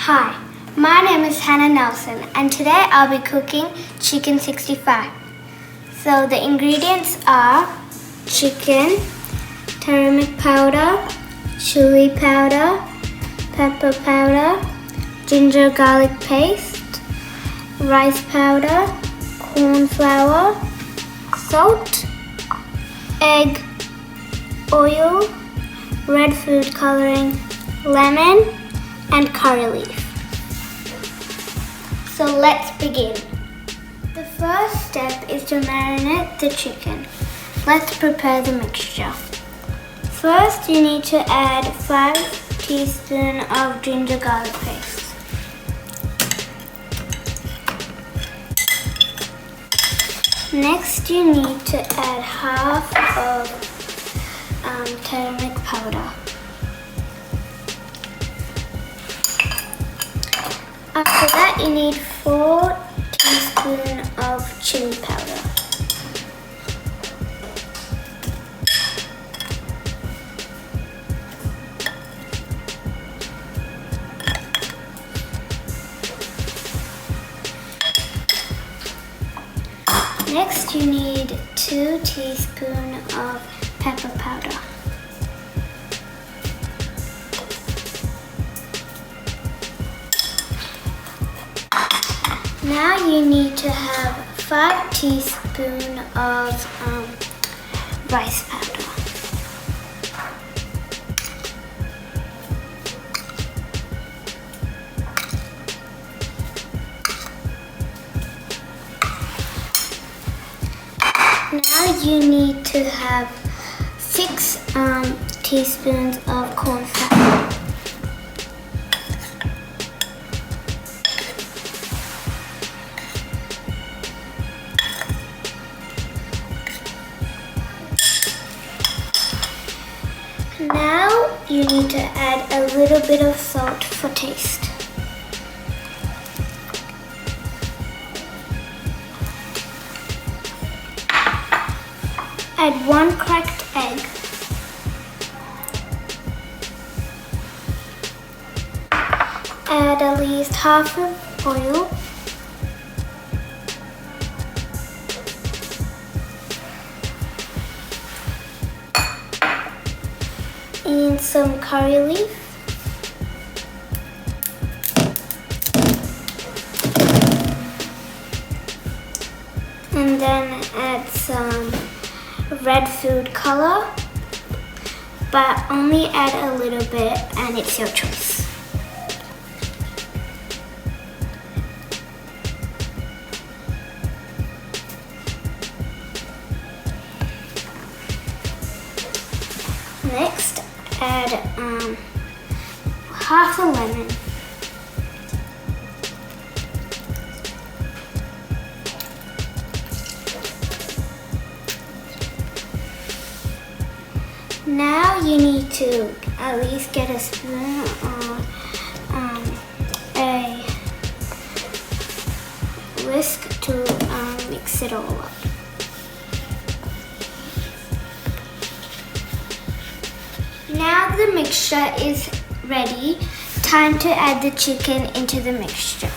Hi, my name is Hana Nelson and today I'll be cooking chicken 65. So the ingredients are chicken, turmeric powder, chili powder, pepper powder, ginger garlic paste, rice powder, corn flour, salt, egg, oil, red food coloring, lemon, and curry leaf. So let's begin. The first step is to marinate the chicken. Let's prepare the mixture. First, you need to add 5 teaspoons of ginger garlic paste. Next, you need to add half of turmeric powder. After that, you need 4 teaspoons of chili powder. Next, you need 2 teaspoons of pepper powder. Now you need to have 5 teaspoons of rice powder. Now you need to have 6 teaspoons of corn flour. Now you need to add a little bit of salt for taste. Add 1 cracked egg. Add at least half of oil. And some curry leaf. And then add some red food color, but only add a little bit and it's your choice. Next, add half a lemon. Now you need to at least get a spoon or a whisk to mix it all up. Now the mixture is ready. Time to add the chicken into the mixture.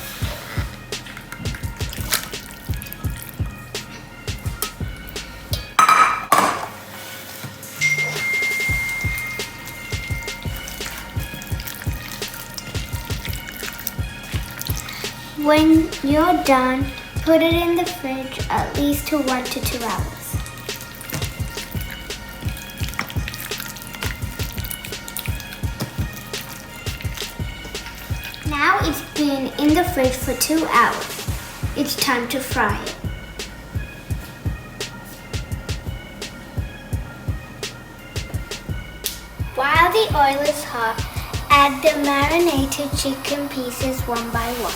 When you're done, put it in the fridge at least to 1 to 2 hours. Now it's been in the fridge for 2 hours. It's time to fry it. While the oil is hot, add the marinated chicken pieces one by one.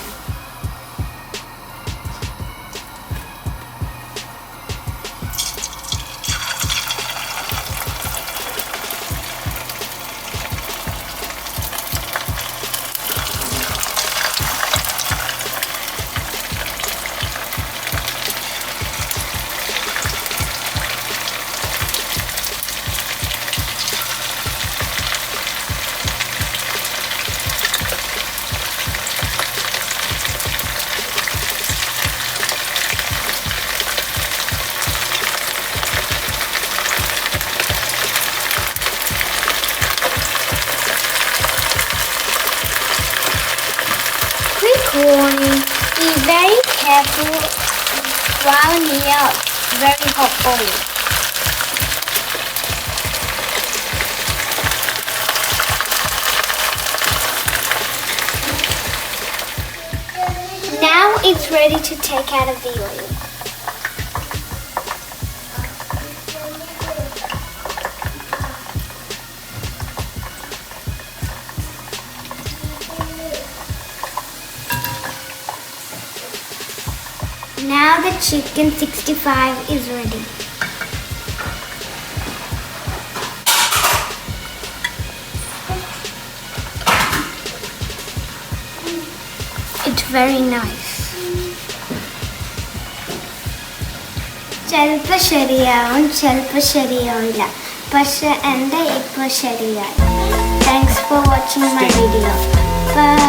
macaroni. Be very careful while near very hot oil. Now it's ready to take out of the oil. Now the chicken 65 is ready. It's very nice. ചിലപ്പോൾ ശരിയാവും, ചിലപ്പോൾ ശരിയാവില്ല. പക്ഷെ എൻ്റെ ഇപ്പോൾ ശരിയായി. Thanks for watching my video. Bye.